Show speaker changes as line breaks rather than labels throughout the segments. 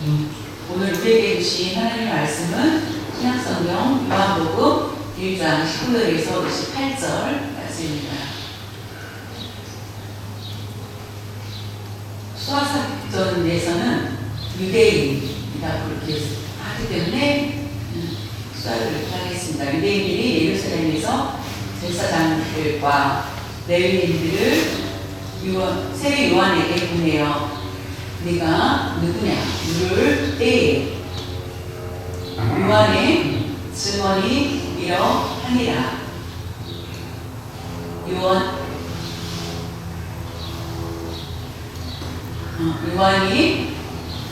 오늘 우리에게 주신 하나님의 말씀은 신약성경 요한복음 1장 19절에서 28절 말씀입니다. 수화사전에서는 유대인이라고 이렇게 하기 때문에 수화를 하겠습니다. 유대인들이 예루살렘에서 제사장들과 레위인들을 세례 요한에게 보내어 네가 누구냐? 물을 때에 요한의 증언이 이러하니라. 요한이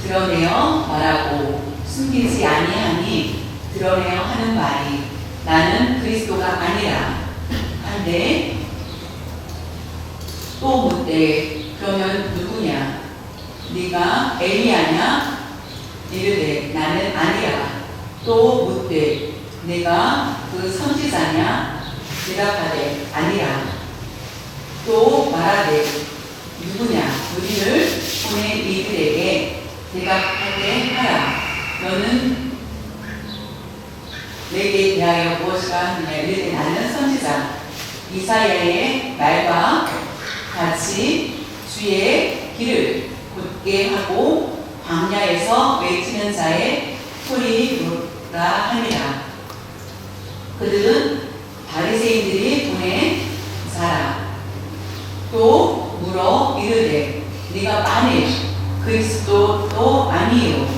드러내어 말하고 숨기지 아니하니 드러내어 하는 말이 나는 그리스도가 아니라 한데 또 묻되 그러면 누구냐? 네가 엘리야냐? 이르되 나는 아니라. 또 묻되 네가 그 선지자냐? 대답하되 아니라. 또 말하되 누구냐? 우리를 보낸 이들에게 대답하게 하라. 너는 내게 대하여 무엇이라 하느냐? 이르되 나는 선지자 이사야의 말과 같이 주의 길을 곧게 하고 광야에서 외치는 자의 소리로라 하니라. 그들은 바리새인들이 보낸 자라. 또 물어 이르되 네가 만일 그리스도도 아니요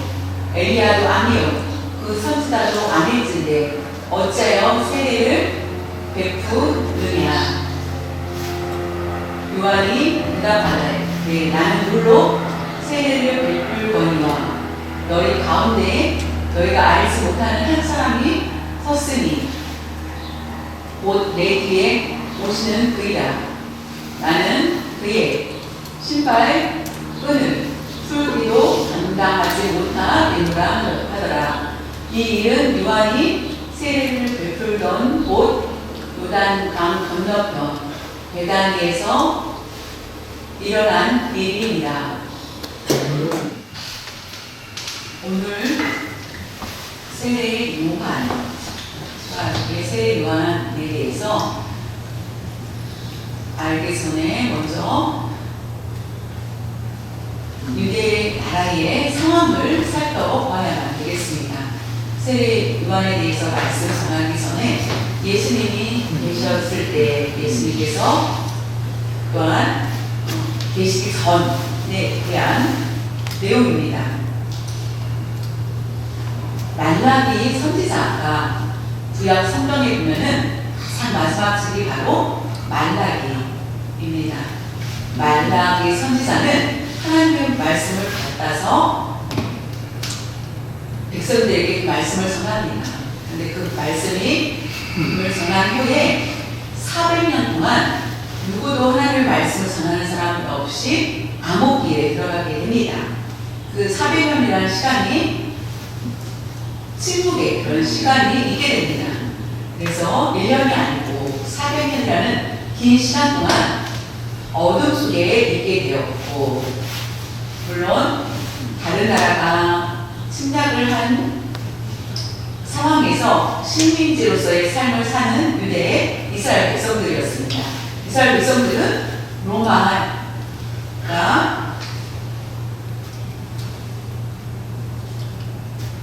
엘리야도 아니요 그 선지자도 아닐진데 어찌하여 세례를 베푸느냐? 요한이 대답하되 네, 나는 물로 세례를 베풀거니와 너희 가운데 너희가 알지 못하는 한 사람이 섰으니 곧 내 뒤에 오시는 그이라. 나는 그의 신발 끈을 풀기도 감당하지 못하리라 하더라. 이 일은 요한이 세례를 베풀던 곳 요단강 건너편 베다니에서 일어난 일입니다. 오늘 세례 요한에 대해서 알기 전에 먼저 유대 나라의 상황을 살펴봐야만 되겠습니다. 세례 요한에 대해서 말씀 전하기 전에 예수님이 계셨을 때 예수님께서 또한 계시기 전에 대한 내용입니다. 말라기 선지자가 구약 성경에 보면은 가장 마지막 책이 바로 말라기입니다. 말라기 선지자는 하나님의 말씀을 받아서 백성들에게 그 말씀을 전합니다. 그런데 그 말씀을 전한 후에 400년 동안 누구도 하나님의 말씀을 전하는 사람 없이 암흑기에 들어가게 됩니다. 그 400년이라는 시간이 침묵의 그런 시간이 있게 됩니다. 그래서 1년이 아니고 400년이라는 긴 시간 동안 어둠 속에 있게 되었고, 물론 다른 나라가 침략을 한 상황에서 식민지로서의 삶을 사는 유대의 이스라엘 백성들이었습니다. 이스라엘 백성들은 로마가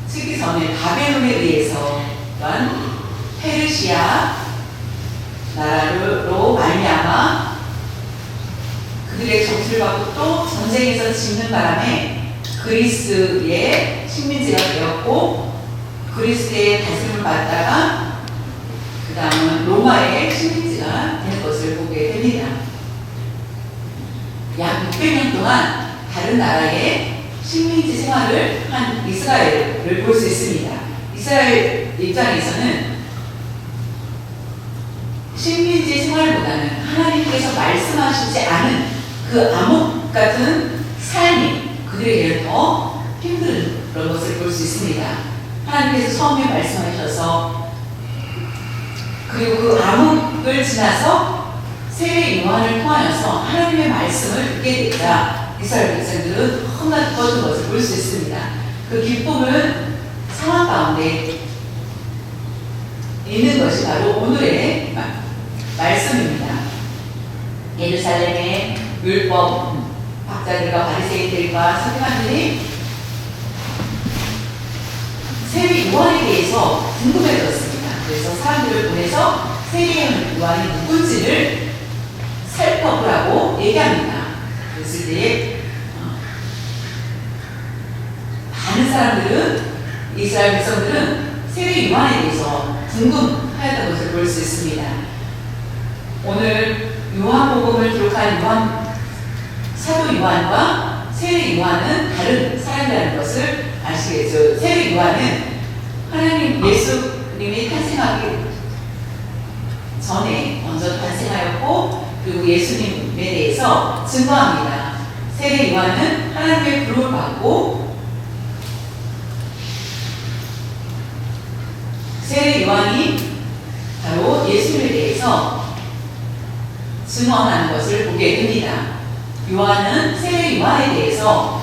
치기 전에 바벨론에 의해서 또한 페르시아 나라로 말미암아 그들의 정치를 받고 또 전쟁에서 짓는 바람에 그리스의 식민지가 되었고, 그리스의 다스림을 받다가 그 다음은 로마의 식민지가 되는 것을 보게 됩니다. 약 600년 동안 다른 나라의 식민지 생활을 한 이스라엘을 볼 수 있습니다. 이스라엘 입장에서는 식민지 생활보다는 하나님께서 말씀하시지 않은 그 암흑 같은 삶이 그들에게는 더 힘든 그런 것을 볼 수 있습니다. 하나님께서 처음에 말씀하셔서 그리고 그 암흑을 지나서 세례 요한을 통하여서 하나님의 말씀을 듣게 되자 이스라엘 백성들은 너무나 기뻤던 것을 볼 수 있습니다. 그 기쁨은 상황 가운데 있는 것이 바로 오늘의 말씀입니다. 예루살렘의 율법 학자들과 바리새인들과 서기관들이 세례 요한에 대해서 궁금해졌습니다. 그래서 사람들을 보내서 세례 요한이 누군지를 살펴보라고 얘기합니다. 그랬을 때 많은 사람들은, 이스라엘 백성들은 세례 요한에 대해서 궁금하였던 것을 볼 수 있습니다. 오늘 요한복음을 기록한 사도 요한과 세례 요한은 다른 사람이라는 것을 아시겠죠? 세례 요한은 하나님 예수님이 탄생하기 전에 먼저 탄생하였고, 그리고 예수님에 대해서 증거합니다. 세례 요한은 하나님의 부름을 받고, 세례 요한이 바로 예수님에 대해서 증언하는 것을 보게 됩니다. 요한은 세례 요한에 대해서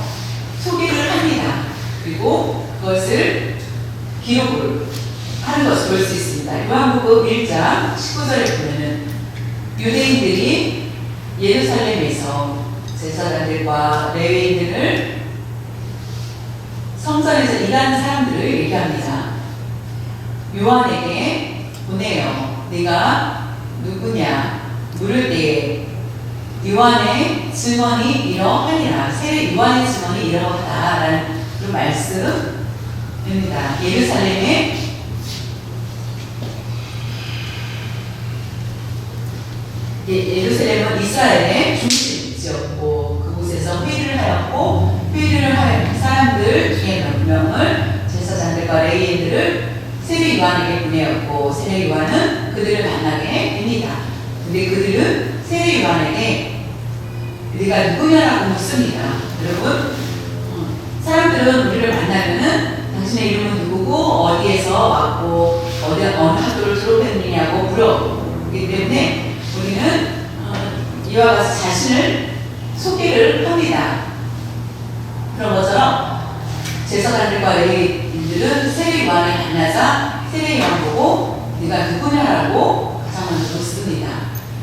소개를 합니다. 그리고 그것을 기록을 하는 것을 볼 수 있습니다. 요한복음 1장 19절에 보면은 유대인들이 예루살렘에서 제사장들과 레위인들을 성전에서 일하는 사람들을 얘기합니다. 요한에게 보내요. 네가 누구냐 물을 때에 요한의 증언이 이러하니라. 세례 요한의 증언이 이러하다라는 그런 말씀입니다. 예루살렘은 이스라엘의 중심 지역고, 그곳에서 회의를 하였고, 회의를 할 사람들 중에 몇 명을 제사장들과 레위인들을 세례 요한에게 보내었고, 세례 요한은 그들을 만나게 됩니다. 근데 그들은 세례 요한에게 네가 누구냐라고 묻습니다. 여러분, 사람들은 우리를 만나면은 당신의 이름은 누구고 어디에서 왔고 어느 학교를 졸업했느냐고 물어보기 때문에 우리는 이와 같이 자신을 소개를 합니다. 그런 것처럼 제사장들과 레위인들은 세례 요한을 만나자 세례 요한 보고 네가 누구냐라고 가장 먼저 묻습니다.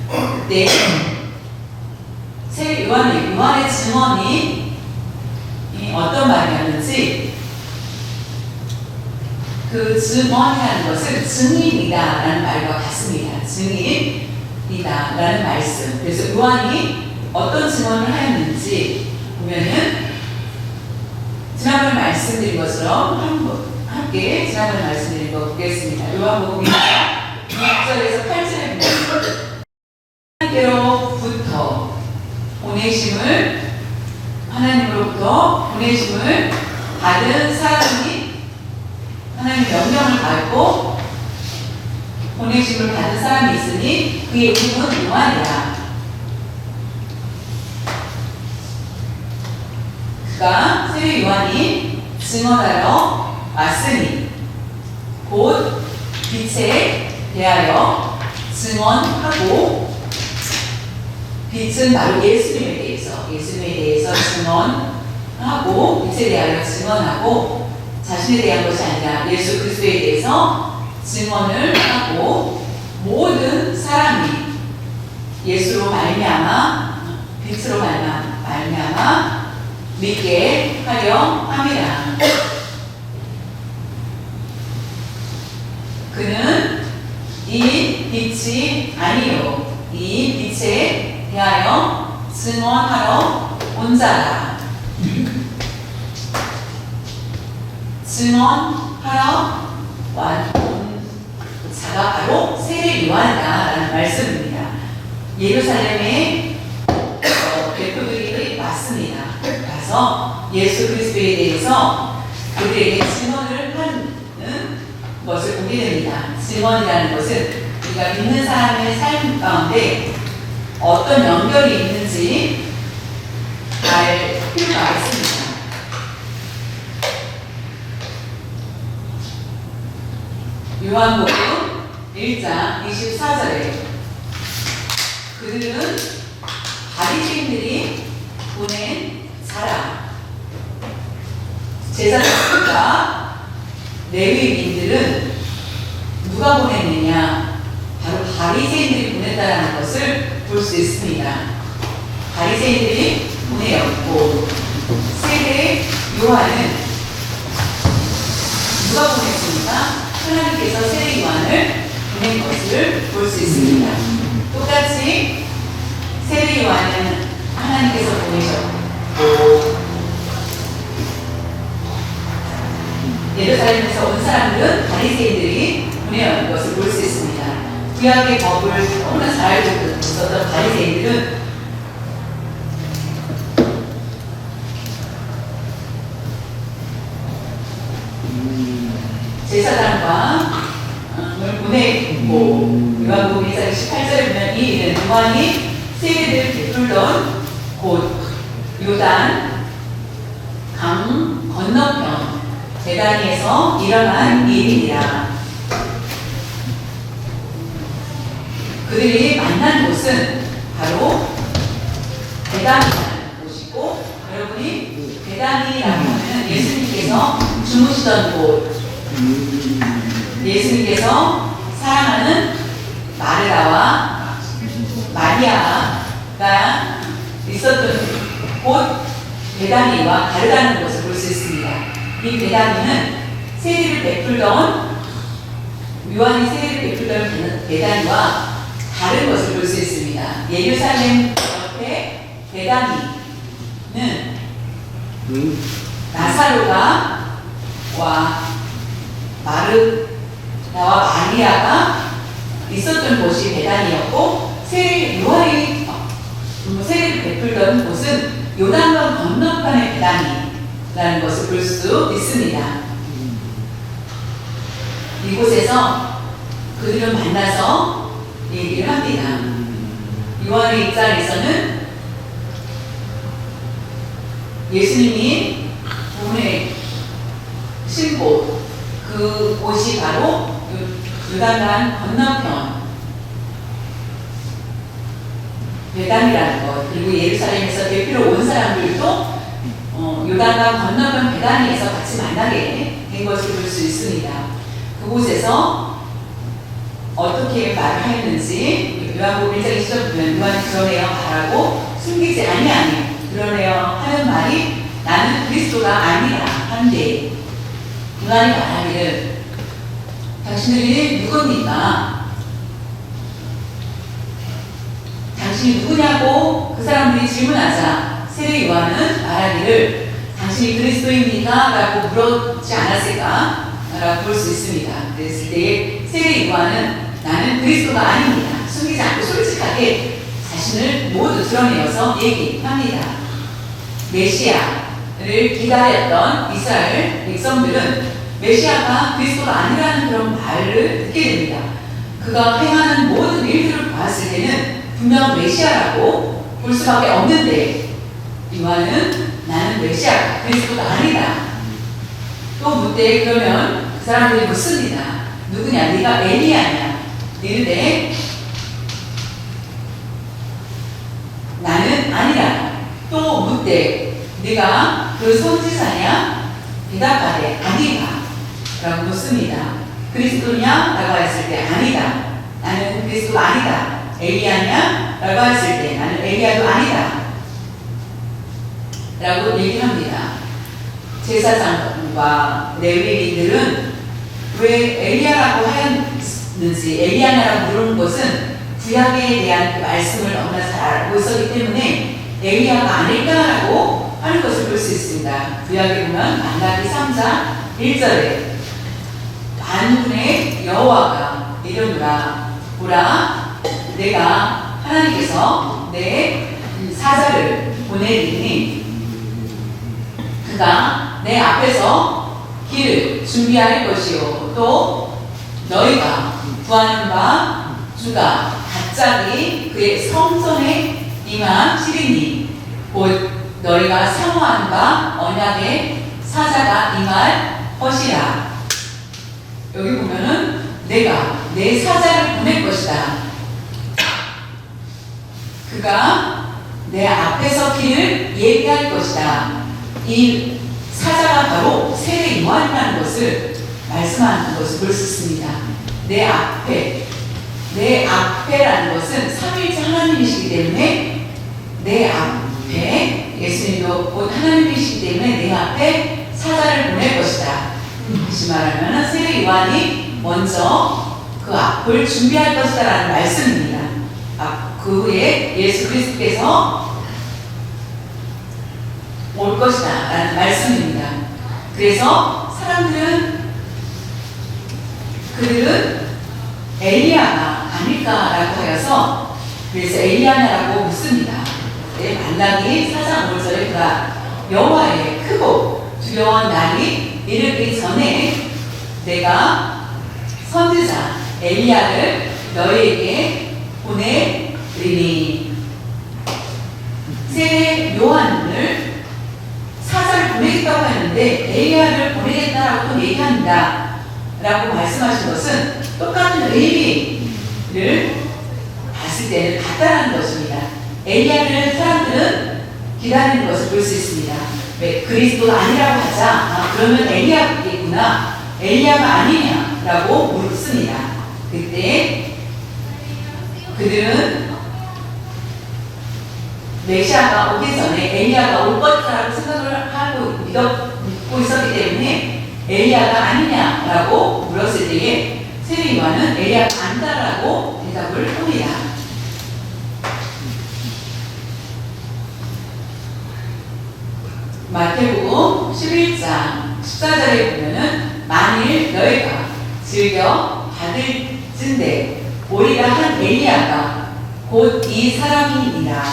그때 세례 요한의 증언이 어떤 말이었는지, 그 증언이라는 것은 증인이다라는 말과 같습니다. 증인이다라는 말씀. 그래서 요한이 어떤 증언을 하였는지 보면은 지난번에 말씀드린 것처럼 함께 지난번에 말씀드린 거 보겠습니다. 요한복음 6절에서 8절에 보면 하나님으로부터 보내심을 받은 사람이, 하나님의 명령을 받고 보내심을 받은 사람이 있으니 그의 이름은 요한이라. 그가 세례 요한이 증언하러 왔으니 곧 빛에 대하여 증언하고, 빛은 바로 예수님에 대해서 증언하고, 빛에 대하여 증언하고, 자신에 대한 것이 아니라 예수 그리스도에 대해서 증언을 하고, 모든 사람이 예수로 말미암아, 빛으로 말미암아 믿게 하려 함이라. 그는 이 빛이 아니요 이 빛에 대하여 증언하러 온 자라. 증언하러 온 자가 바로 세례 요한이다라는 말씀입니다. 예루살렘에 대표들이 왔습니다. 가서 예수 그리스도에 대해서 그들에게 증언을 하는 것을 보게 됩니다. 증언이라는 것은 우리가 믿는 사람의 삶 가운데 어떤 연결이 있는지 알 필요가 있습니다. 요한복음 1장 24절에 그들은 바리새인들이 보낸 자라. 제사장 나사로가 레위인들은 누가 보냈느냐? 바로 바리새인들이 보냈다라는 것을 볼 수 있습니다. 바리새인들이 보내었고 세례 요한은 누가 보냈습니까? 하나님께서 세례 요한을 보낸 것을 볼 수 있습니다. 똑같이 세례 요한은 하나님께서 보내셨고 예루살렘에서 온 사람들은 바리새인들이 보내온 것을 볼 수 있습니다. 구약의 법을 너무나 잘 알고 있었던 바리새인들은 제사장과 보내고 요한복음 2장 18절에 보면 이 일은 요한이 세례를 베풀던 곳 요단 강 건너편 베다니에서 일어난 일이니라. 그들이 만난 곳은 바로 베다니라는 곳이고, 여러분이 베다니라고 하면 예수님께서 주무시던 곳, 예수님께서 사랑하는 마르다와 마리아가 있었던 곳 베다니와 다르다는 것을 볼 수 있습니다. 이 베다니는 세례를 베풀던 요한이 세례를 베풀던 베다니와 다른 것을 볼 수 있습니다. 예루살렘 옆에 베다니는 나사로가 와 마르다와 마리아가 있었던 곳이 베다니였고, 요한이 세례를 베풀던 곳은 요단강 건너편의 베다니라는 것을 볼 수 있습니다. 이곳에서 그들은 만나서 얘기를 합니다. 요한의 입장에서는 예수님이 보내신 곳, 그 곳이 바로 요단강 건너편 베다니라는 것, 그리고 예루살렘에서 대피로 온 사람들도 요단강 건너편 베다니에서 같이 만나게 된 것을 볼 수 있습니다. 그곳에서 어떻게 말을 하였는지 요한복음 1장 20절 보면 요한이 드러내어 말하고 숨기지 아니하니 드러내어 하는 말이 나는 그리스도가 아니라 한데, 요한이 말하기를 당신들이 누굽니까? 당신이 누구냐고 그 사람들이 질문하자 세례 요한은 말하기를 당신이 그리스도입니까? 라고 물었지 않았을까? 라고 볼 수 있습니다. 그랬을 때에 세례 요한은 나는 그리스도가 아닙니다. 숨기지 않고 솔직하게 자신을 모두 드러내어서 얘기합니다. 메시아를 기다렸던 이스라엘 백성들은 메시아가 그리스도가 아니라는 그런 말을 듣게 됩니다. 그가 행하는 모든 일들을 보았을 때는 분명 메시아라고 볼 수밖에 없는데, 요한은 나는 메시아 그리스도가 아니다. 또 묻되 그러면 그 사람들이 묻습니다. 누구냐? 네가 엘리야냐? 이르되 나는 아니라. 또 묻되 네가 그 선지자냐? 대답하되 아니다 라고 묻습니다. 그리스도냐? 라고 했을 때 아니다. 나는 그리스도가 아니다. 엘리야냐? 라고 했을 때 나는 엘리야도 아니다 라고 얘기합니다. 제사장과 레위인들은 왜 엘리야라고 하였는지, 엘리야냐라고 부르는 것은 구약에 대한 그 말씀을 너무나 잘 알고 있었기 때문에 엘리야가 아닐까라고 하는 것을 볼 수 있습니다. 구약에 보면 말라기 3장 1절에 만군의 여호와가 이르노라 보라 내가 하나님께서 내 사자를 보내리니 그가 내 앞에서 길을 준비할 것이요 또 너희가 구하는 바 주가 갑자기 그의 성전에 임하시리니 곧 너희가 사모한 바 언약의 사자가 임할 것이라. 여기 보면은 내가 내 사자를 보낼 것이다. 그가 내 앞에서 길을 예비할 것이다. 이 사자가 바로 세례 요한이라는 것을 말씀하는 것을 볼 수 있습니다. 내 앞에라는 것은 삼위일체 하나님이시기 때문에 내 앞에 예수님도 곧 하나님이시기 때문에 내 앞에 사자를 보낼 것이다. 다시 말하면 세례 요한이 먼저 그 앞을 준비할 것이다 라는 말씀입니다. 그 후에 예수 그리스도께서 올 것이다 라는 말씀입니다. 그래서 그들은 엘리야가 아닐까라고 하여서 그래서 엘리야냐라고 묻습니다. 말라기 4장 5절에 그가 여호와의 크고 두려운 날이 이르기 전에 내가 선지자 엘리야를 너희에게 보내리니 세례 요한을 사자를 보내겠다고 하는데 엘리야를 보내겠다라고 또 얘기합니다 라고 말씀하신 것은 똑같은 의미를 봤을 때는 같다라는 것입니다. 엘리야를 사람들은 기다리는 것을 볼 수 있습니다. 왜 그리스도가 아니라고 하자 그러면 엘리야겠구나 엘리야가 아니냐라고 묻습니다. 그때 그들은 메시아가 오기 전에 엘리야가 올 것이라고 생각을 하고 믿고 있었기 때문에 엘리야가 아니냐라고 물었을 때에 세례 요한은 엘리야가 아니다라고 대답을 합니다. 마태복음 11장 14절에 보면은 만일 너희가 즐겨 받을진대 오리라 한 엘리야가 곧 이 사람이니라.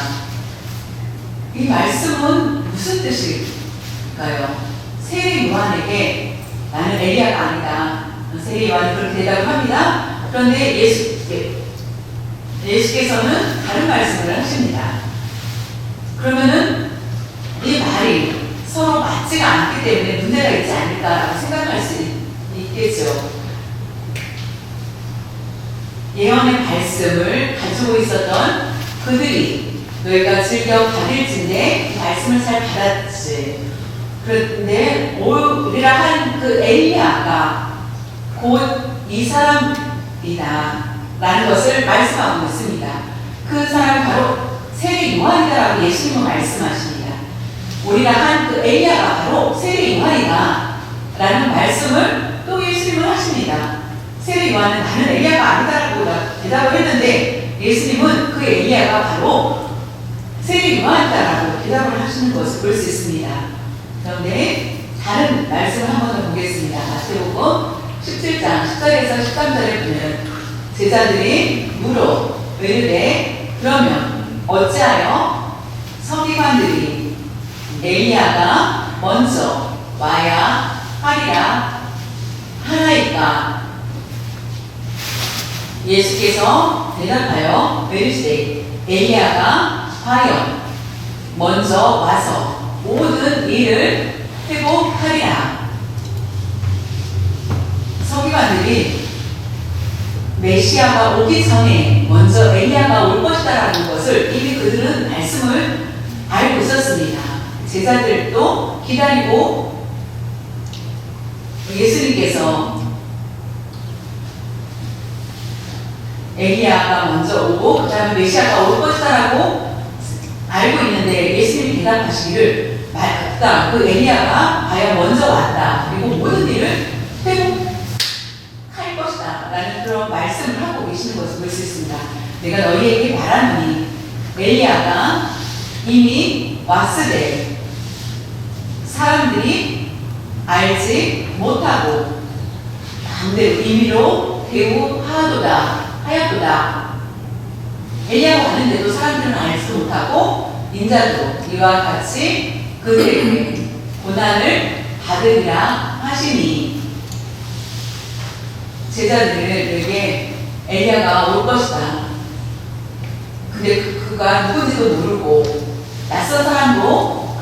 이 말씀은 무슨 뜻일까요? 세례 요한에게 나는 엘리야가 아니다. 세례 요한이 그렇게 대답을 합니다. 그런데 예수께서는 다른 말씀을 하십니다. 그러면은 이 말이 서로 맞지가 않기 때문에 문제가 있지 않을까라고 생각할 수 있겠죠. 예언의 말씀을 가지고 있었던 그들이 너희가 즐겨 받을진데 그 말씀을 잘 받았지. 그런데 오리라 한 그 엘리야가 곧 이 사람이다 라는 것을 말씀하고 있습니다. 그 사람이 바로 세례 요한이다라고 예수님은 말씀하십니다. 오리라 한 그 엘리야가 바로 세례 요한이다 라는 말씀을 또 예수님은 하십니다. 세례 요한은 나는 엘리야가 아니다라고 대답을 했는데 예수님은 그 엘리야가 바로 세례 요한이다라고 대답을 하시는 것을 볼 수 있습니다. 그런데 다른 말씀을 한 번 더 보겠습니다. 마태복음 17장 10절에서 13절에 보면 제자들이 물어 이르되 그러면 어찌하여 서기관들이 엘리야가 먼저 와야 하리라 하나이까. 예수께서 대답하여 이르시되 엘리야가 과연 먼저 와서 모든 일을 회복하리라. 서기관들이 메시아가 오기 전에 먼저 엘리야가 올 것이다라는 것을 이미 그들은 말씀을 알고 있었습니다. 제자들도 기다리고 예수님께서 엘리야가 먼저 오고 그 다음에 메시아가 올 것이다라고 알고 있는데 예수님이 대답하시기를 맞다. 그 엘리야가 과연 먼저 왔다. 그리고 모든 일을 회복할 것이다 라는 그런 말씀을 하고 계시는 것을 볼 수 있습니다. 내가 너희에게 말하노니 엘리야가 이미 왔으되 사람들이 알지 못하고 마음대로 임의로 하였도다. 엘리야가 왔는데도 사람들은 알지도 못하고 인자도 이와 같이 그들에게 고난을 받으리라 하시니. 제자들에게 엘리야가 올 것이다. 근데 그가 누군지도 모르고 낯선 사람도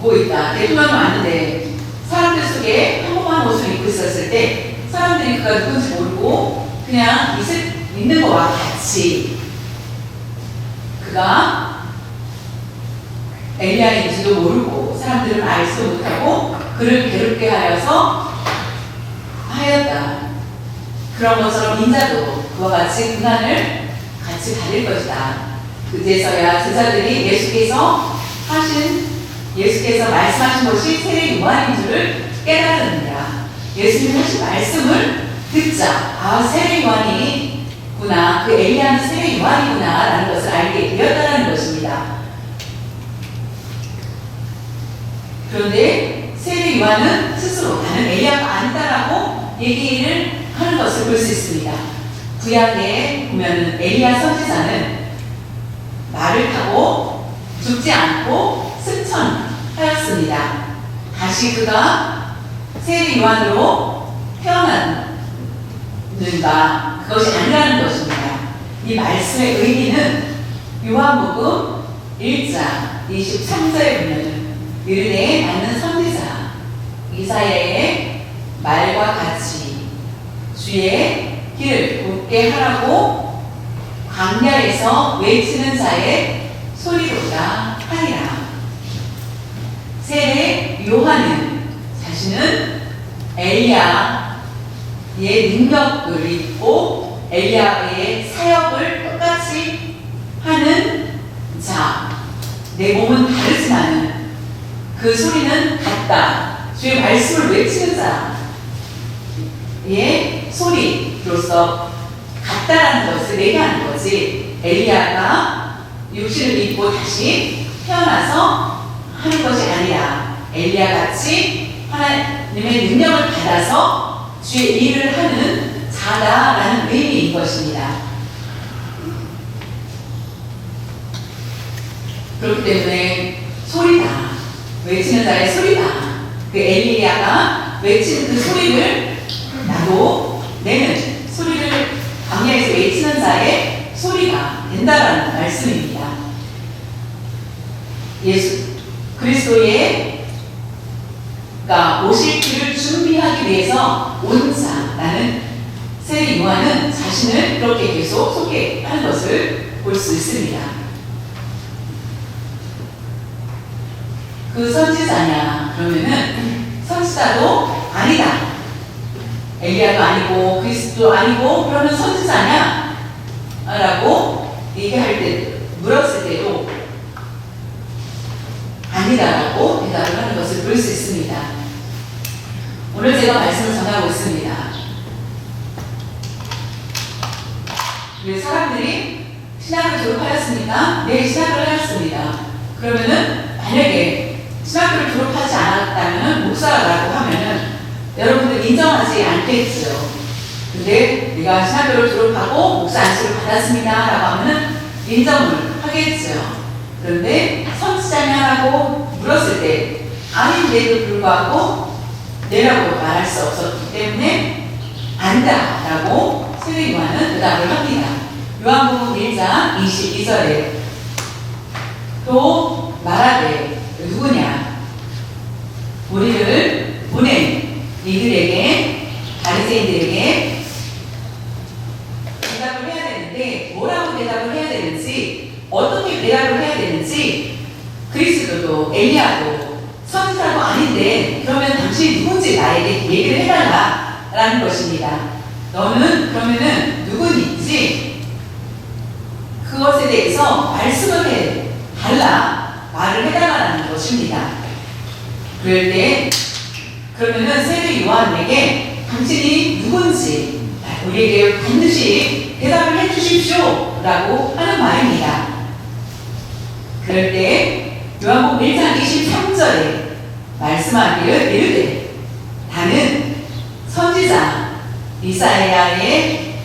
알고 있다. 대통령은 왔는데 사람들 속에 평범한 옷을 입고 있었을 때 사람들이 그가 누군지 모르고 그냥 있는 것과 같이 그가 엘리야인지도 모르고 사람들은 알지도 못하고 그를 괴롭게 하였다. 그런 것처럼 인자도 그와 같이 고난을 같이 받을 것이다. 그제서야 제자들이 예수께서 말씀하신 것이 세례 요한인 줄을 깨달으니라. 예수님이 하신 말씀을 듣자 세례 요한이구나, 그 엘리야는 세례 요한이구나 라는 것을 알게 되었다는 것입니다. 그런데 세례 요한은 스스로 나는 엘리야가 아니다라고 얘기를 하는 것을 볼 수 있습니다. 구약에 보면 엘리야 선지자는 말을 타고 죽지 않고 승천하였습니다. 다시 그가 세례 요한으로 태어났는가, 그것이 아니라는 것입니다. 이 말씀의 의미는 요한복음 1장 23절에 보면 이르되 나는 선지자 이사야의 말과 같이 주의 길을 곧게 하라고 광야에서 외치는 자의 소리로다 하리라. 세례 요한은 자신은 엘리야의 능력을 입고 엘리야의 사역을 똑같이 하는 자, 내 몸은 다르지만 그 소리는 같다. 주의 말씀을 외치는 자의 소리로서 같다라는 것을 얘기하는 거지. 엘리야가 육신을 입고 다시 태어나서 하는 것이 아니라 엘리야 같이 하나님의 능력을 받아서 주의 일을 하는 자다라는 의미인 것입니다. 그렇기 때문에 소리다, 외치는 자의 소리다. 그 엘리야가 외치는 그 소리를 나도 내는 소리를 광야에서 외치는 자의 소리가 된다라는 말씀입니다. 예수 그리스도의 오실 길을 준비하기 위해서 온 자라는 세례 요한은 자신을 그렇게 계속 소개하는 것을 볼 수 있습니다. 그 선지자냐 그러면은 선지자도 아니다, 엘리야도 아니고 그리스도 아니고 그러면 선지자냐 라고 얘기할 때 물었을 때도 아니다라고 대답을 하는 것을 볼 수 있습니다. 오늘 제가 말씀을 전하고 있습니다. 사람들이 신학을 졸업하였습니까? 네, 신학을 하였습니다. 그러면은 만약에 신학교를 졸업하지 않았다면 목사라고 하면은 여러분들 인정하지 않겠죠. 근데 내가 신학교를 졸업하고 목사 안수를 받았습니다 라고 하면은 인정을 하겠죠. 그런데 선지자냐라고 물었을 때 아닌데도 불구하고 네라고 말할 수 없었기 때문에 안다라고 세례 요한은 대답을 합니다. 요한복음 1장 22절에 또 말하되 누구냐, 우리를 보낸 이들에게, 바리새인들에게 대답을 해야 되는데 뭐라고 대답을 해야 되는지, 어떻게 대답을 해야 되는지, 그리스도도 엘리야도 선지자도 아닌데 그러면 당신이 누군지 나에게 얘기를 해달라 라는 것입니다. 너는 그러면은 누구인지 그것에 대해서 말씀을 해달라, 말을 해달라는 것입니다. 그럴 때 그러면은 세례 요한에게 당신이 누군지 우리에게 반드시 대답을 해주십시오 라고 하는 말입니다. 그럴 때 요한복음 1장 23절에 말씀하기를 이르되 나는 선지자 이사야의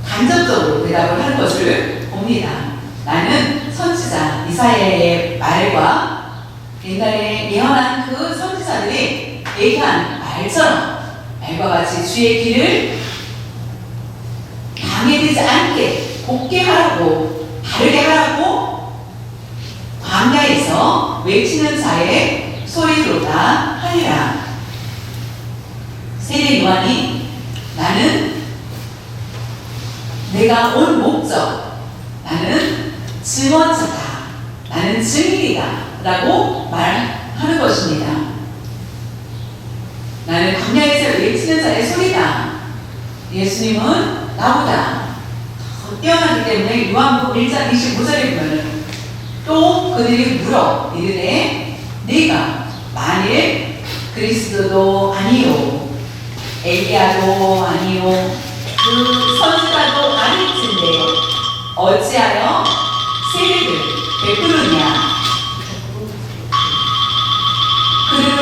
간접적으로 대답을 하는 것을 봅니다. 나는 선지자 이사야의 말과 옛날에 예언한 그 선지자들이 얘기한 말처럼 말과 같이 주의 길을 방해되지 않게 곱게 하라고, 다르게 하라고 광야에서 외치는 자의 소리로다 하리라. 세례 요한이 나는 내가 온 목적, 나는 증언자다. 나는 증인이다. 라고 말하는 것입니다. 나는 광야에서 외치는 자의 소리다. 예수님은 나보다 더 뛰어나기 때문에 요한복음 1장 25절에 보면 또 그들이 물어 이르되 네가 만일 그리스도도 아니요 엘리야도 아니요 그 선지자도 아닐진데 어찌하여 세례를 베푸느냐. 그들은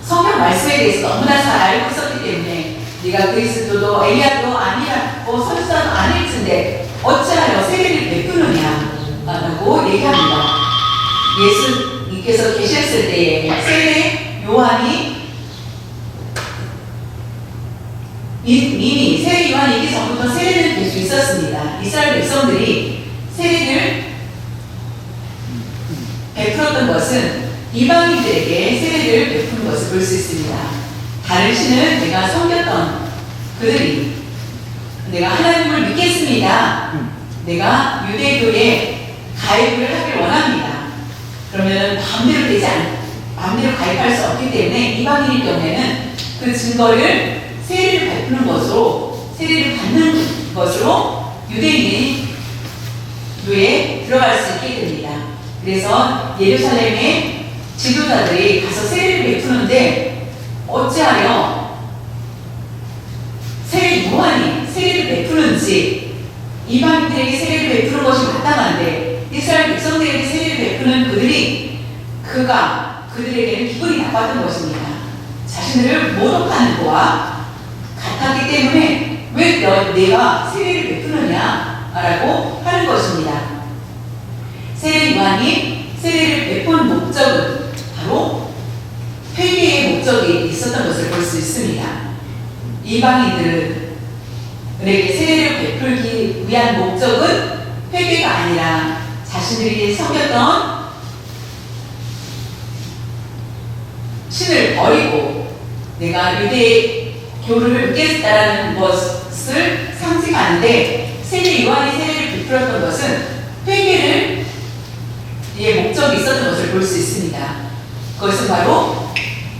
성경 말씀에 대해서 너무나 잘 알고 있었기 때문에 네가 그리스도도 엘리야도 아니라고 선지자도 아닐진데 어찌하여 세례를 베푸느냐 라고 얘기합니다. 예수님께서 계셨을 때에 세례 요한이 이미 세례 요한이 있기 전부터 세례를 될 수 있었습니다. 이스라엘 백성들이 세례를 베풀었던 것은 이방인들에게 세례를 베푸는 것을 볼 수 있습니다. 다른 신을 내가 섬겼던 그들이 내가 하나님을 믿겠습니다. 내가 유대교에 가입을 하길 원합니다. 그러면 마음대로 가입할 수 없기 때문에 이방인일 경우에는 그 증거를 세례를 베푸는 것으로 세례를 받는 것으로 유대인이 교회에 들어갈 수 있게 됩니다. 그래서 예루살렘의 지도자들이 가서 세례를 베푸는데 어찌하여 세례 요한이 세례를 베푸는지 이방인들에게 세례를 베푸는 것이 마땅한데 이스라엘 백성들에게 세례를 베푸는 그들에게는 기분이 나빴던 것입니다. 자신들을 모독하는 거와 같았기 때문에 왜 내가 세례를 베푸느냐 라고 하는 것입니다. 세례 요한이 세례를 베푼 목적은 바로 회개의 목적이 있었던 것을 볼 수 있습니다. 이방인들에게 세례를 베풀기 위한 목적은 회개가 아니라 자신들이 섬겼던 신을 버리고 내가 유대교를 믿겠다라는 것을 상징하는데 세례 요한이 세례를 베풀었던 것은 회개를 목적이 있었던 것을 볼 수 있습니다. 그것은 바로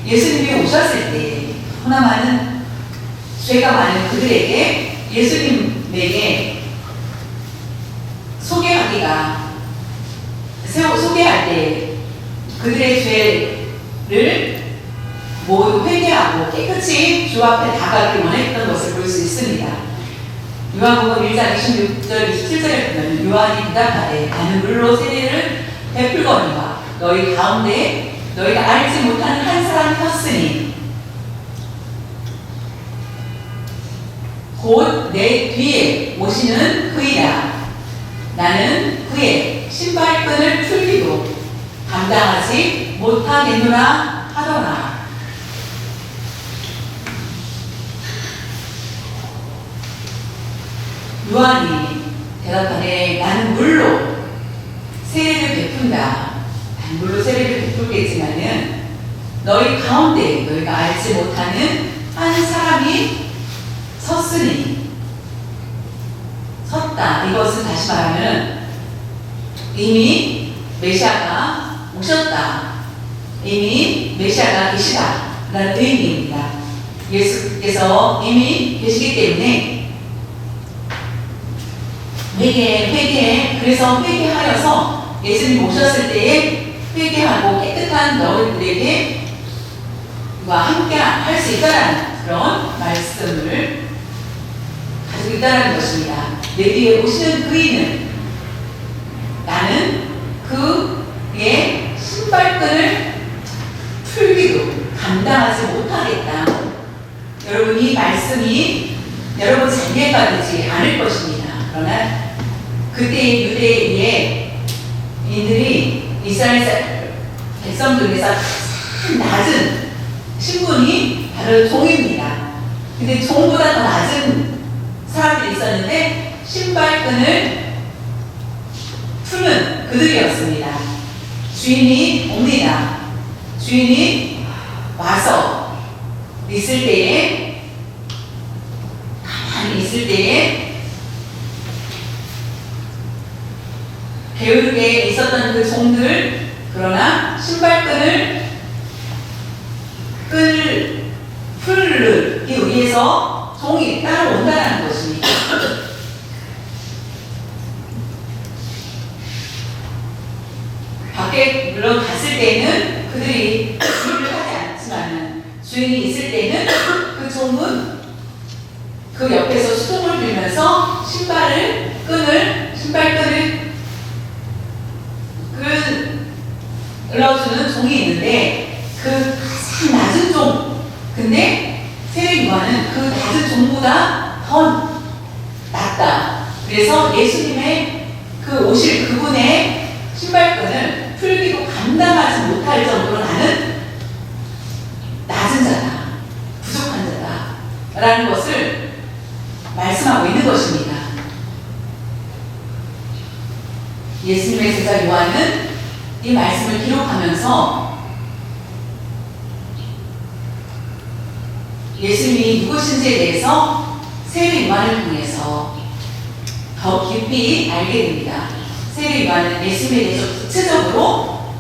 예수님이 오셨을 때 너무나 많은 죄가 많은 그들에게 예수님에게 소개할 때 그들의 죄를 모두 회개하고 깨끗이 주 앞에 다가가기 원했던 것을 볼 수 있습니다. 요한복음 1장 26절 27절에 보면 요한이 대답하되 나는 물로 세례를 베풀거니와 너희 가운데 너희가 알지 못하는 한 사람이 섰으니 곧 내 뒤에 오시는 그이라. 나는 그의 신발끈을 풀기도 감당하지 못하겠노라 하더라. 요한이 대답하되 나는 물로 세례를 베푼다. 난 물로 세례를 베풀겠지만은 너희 가운데 너희가 알지 못하는 한 사람이 섰다. 이것은 다시 말하면 이미 메시아가 오셨다. 이미 메시아가 계시다. 라는 의미입니다. 예수께서 이미 계시기 때문에 그래서 회개하여서 예수님 오셨을 때에 회개하고 깨끗한 너희들에게 함께 할 수 있다는 그런 말씀을 가지고 있다는 것입니다. 내 뒤에 오시는 그이는 나는 그의 신발끈을 풀기도 감당하지 못하겠다. 여러분, 이 말씀이 여러분 장애가 되지 않을 것입니다. 그러나 그때의 유대인들이 이스라엘 백성 중에서 낮은 신분이 바로 종입니다. 근데 종보다 더 낮은 사람들이 있었는데 신발끈을 푸는 그들이었습니다. 주인이 옵니다. 주인이 와서 가만히 있을 때에 게으르게 있었던 그 종들, 그러나 신발끈을 풀기 위해서 종이 따라온다는 것입니다. 밖에 물론 갔을 때는 그들이 주인을 하지 않지만 주인이 있을 때는 그 종은 그 옆에서 수동을 들면서 신발끈을 끌어주는 종이 있는데 그 가장 낮은 종, 근데 세례요한은 그 낮은 종보다 더 낮다. 그래서 예수님의 그 오실 그분의 신발끈을 풀기도 감당하지 못할 정도로 나는 낮은 자다, 부족한 자다 라는 것을 말씀하고 있는 것입니다. 예수님의 제자 요한은 이 말씀을 기록하면서 예수님이 누구신지에 대해서 세례 요한을 통해서 더 깊이 알게 됩니다. 세례 요한은 예수님에 대해서 구체적으로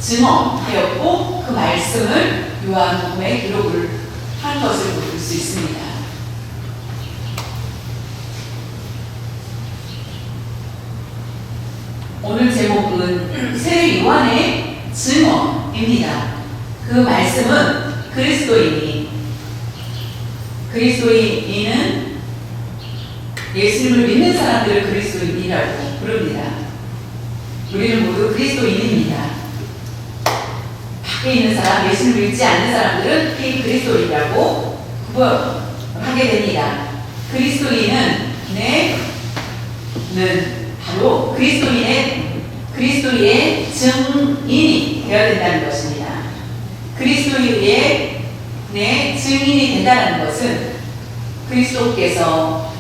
증언하였고 그 말씀을 요한복음에 기록을 한 것을 볼 수 있습니다. 오늘 제목은 세례 요한의 증언입니다. 그 말씀은 그리스도인은 예수님을 믿는 사람들을 그리스도인이라고 부릅니다. 우리는 모두 그리스도인입니다. 밖에 있는 사람, 예수님을 믿지 않는 사람들은 그리스도인이라고 구분하게 됩니다. 그리스도인은 바로 그리스도의 증인이 되어야 된다는 것입니다. 그리스도의 증인이 된다는 것은 그리스도께서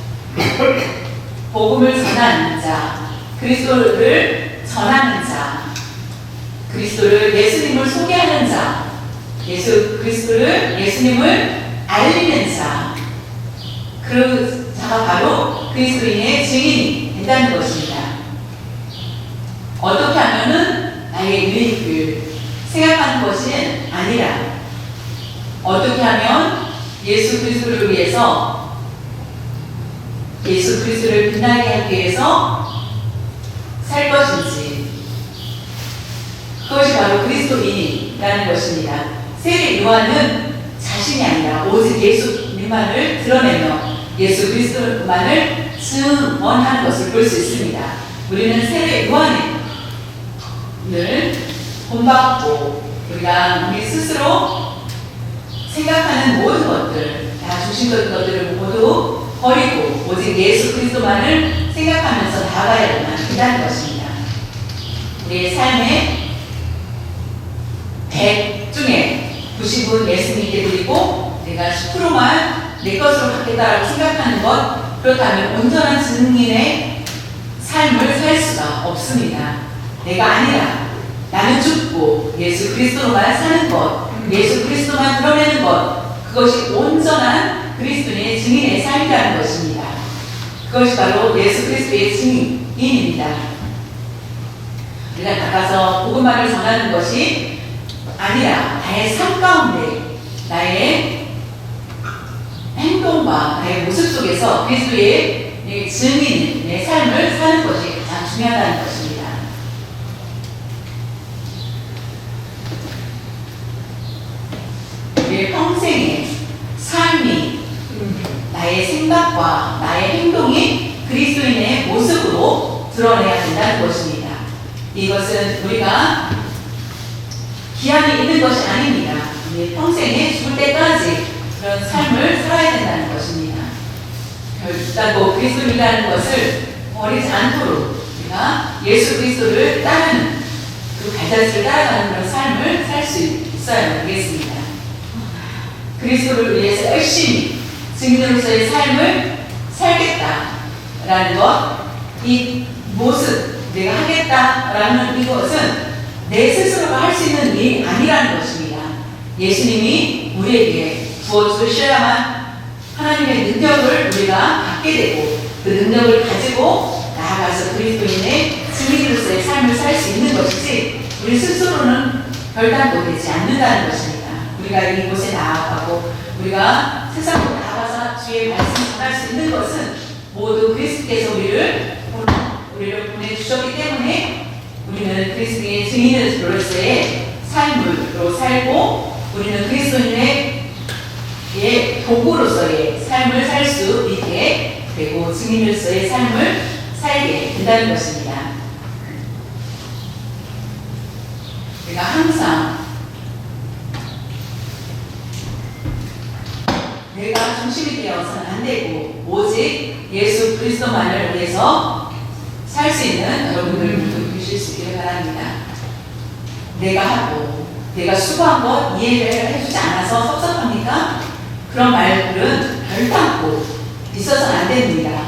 복음을 전하는 자, 그리스도를 전하는 자, 예수님을 소개하는 자, 예수님을 알리는 자, 그 자가 바로 그리스도인의 증인이 된다는 것입니다. 어떻게 하면은 나의 유익을 생각하는 것이 아니라 어떻게 하면 예수 그리스도를 위해서 예수 그리스도를 빛나게 하기 위해서 살 것인지, 그것이 바로 그리스도인이라는 것입니다. 세례 요한은 자신이 아니라 오직 예수님만을 드러내며 예수 그리스도만을 증언하는 것을 볼 수 있습니다. 우리는 세례 요한을 본받고 우리가 우리 스스로 생각하는 모든 것들, 다 중심적인 것들을 모두 버리고 오직 예수 그리스도만을 생각하면서 나아가야만 한다는 것입니다. 우리의 삶에 100 중에 90은 예수님께 드리고 내가 10%만 내 것으로 갖겠다라고 생각하는 것, 그렇다면 온전한 증인의 삶을 살 수가 없습니다. 내가 아니라 나는 죽고 예수 그리스도로만 사는 것, 예수 그리스도만 드러내는 것, 그것이 온전한 그리스도인의 증인의 삶이라는 것입니다. 그것이 바로 예수 그리스도의 증인입니다. 우리가 나가서 복음만을 전하는 것이 아니라 나의 삶 가운데 나의 행동과 나의 모습 속에서 그리스도의 증인의 삶을 사는 것이 가장 중요하다는 것입니다. 우리의 평생의 삶이 나의 생각과 나의 행동이 그리스도인의 모습으로 드러내야 된다는 것입니다. 이것은 우리가 기한이 있는 것이 아닙니다. 우리 평생에 죽을 때까지 그런 삶을 살아야 된다는 것입니다. 결단고 그리스도인이라는 것을 버리지 않도록 우리가 예수 그리스도를 따르는 그 발자취를 따라가는 그런 삶을 살 수 있어야 되겠습니다. 그리스도를 위해서 열심히 증인으로서의 삶을 살겠다라는 것, 이 모습, 내가 하겠다라는 이것은 내 스스로가 할 수 있는 일이 아니라는 것입니다. 예수님이 우리에게 부어주셔야만 하나님의 능력을 우리가 받게 되고 그 능력을 가지고 나아가서 그리스도인의 우리 스스로는 결단도 되지 않는다는 것입니다. 우리가 이곳에 나아가고 우리가 세상으로 나아가서 주의 말씀을 전할 수 있는 것은 모두 그리스도께서 우리를 보내주셨기 때문에 우리는 그리스도의 증인으로서의 삶으로 살고 우리는 그리스도인의 도구로서의 삶을 살 수 있게 되고 증인으로서의 삶을 살게 된다는 것입니다. 우리가 항상 내가 중심이 되어서는 안 되고 오직 예수 그리스도만을 위해서 살 수 있는 여러분들 모두 되실 수 있기를 바랍니다. 내가 하고 내가 수고한 것 이해를 해주지 않아서 섭섭합니까? 그런 말들은 별담고 있어서는 안 됩니다.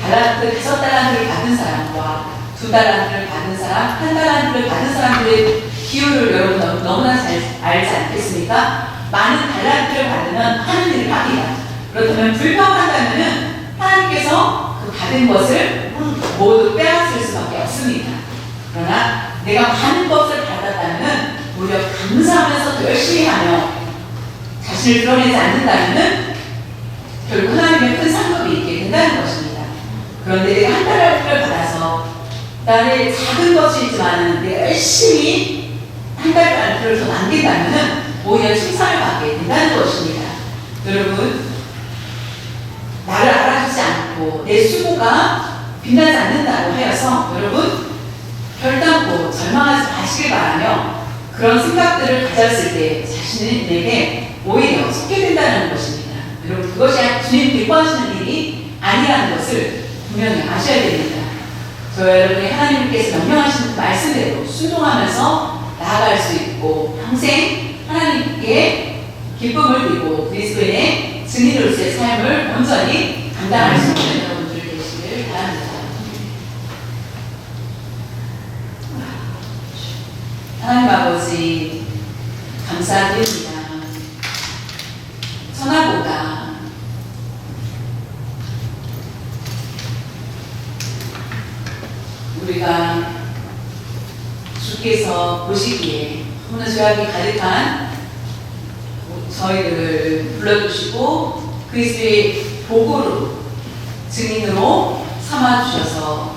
달란트, 5달란트를 받은 사람과 2달란트를 받은 사람, 1달란트를 받은 사람들의 기호를 여러분 너무나 잘 알지 않겠습니까? 많은 달란트를 받으면 하는 일을 합니다. 그렇다면 불평한다면 하나님께서 그 받은 것을 모두 빼앗을 수밖에 없습니다. 그러나 내가 많은 것을 받았다면 오히려 감사하면서 더 열심히 하며 자신을 드러내지 않는다면 결국 하나님의 큰 상급이 있게 된다는 것입니다. 그런데 내가 1달란트를 받아서 나의 작은 것이지만 내가 열심히 1달란트를 더 남긴다면 오히려 칭찬을 받게 된다는 것입니다. 여러분, 나를 알아주지 않고 내 수고가 빛나지 않는다고 하여서 여러분 결단코 절망하지 마시길 바라며 그런 생각들을 가졌을 때 자신에게 오히려 속게 된다는 것입니다. 여러분, 그것이 주님 기뻐하시는 일이 아니라는 것을 분명히 아셔야 됩니다. 저 여러분이 하나님께서 명령하신 말씀대로 순종하면서 나아갈 수 있고 평생 하나님께 기쁨을 드리고 그리스도인의 증인으로서의 삶을 온전히 감당할 수 있는 여러분들 되시길 바랍니다. 하나님 아버지 감사드립니다. 천하보다 우리가 주께서 보시기에 너무나 죄악이 가득한 저희들을 불러주시고 그리스도의 보고로 증인으로 삼아주셔서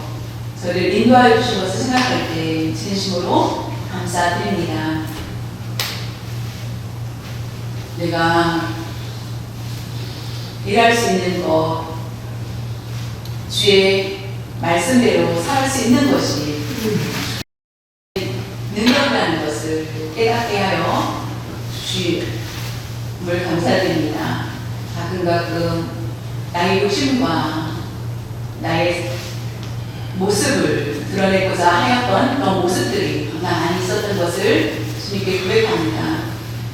저희를 인도하여 주신 것을 생각할 때 진심으로 감사드립니다. 내가 일할 수 있는 것, 주의 말씀대로 살 수 있는 것이 능력이라는 것을 깨닫게 하여 주심을 감사드립니다. 가끔가끔 나의 욕심과 나의 모습을 드러내고자 하였던 그런 모습들이 많이 있었던 것을 주님께 고백합니다.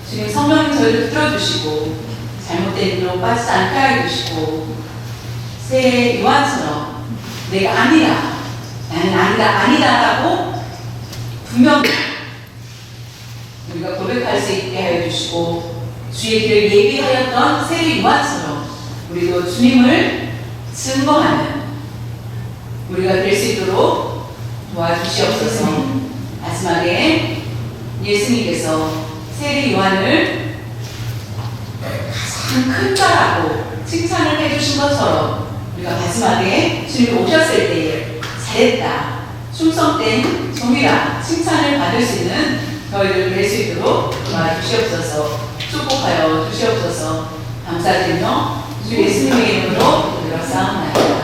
주님 성령님 저희를 들어주시고 잘못된 일로 빠지지 않게 해주시고 새 요한처럼 내가 아니다, 나는 아니다라고 분명히 우리가 고백할 수 있게 하여 주시고 주의 길을 예비하였던 새 요한처럼 우리도 주님을 증거하는 우리가 될 수 있도록 도와주시옵소서. 마지막에 예수님께서 세례 요한을 가장 큰 자라고 칭찬을 해주신 것처럼 우리가 마지막에 주님 오셨을 때에 잘했다, 충성된 종이라 칭찬을 받을 수 있는 저희들 될 수 있도록 도와주시옵소서. 축복하여 주시옵소서. 감사드리며 주 예수님의 이름으로 기도드렸사옵나이다.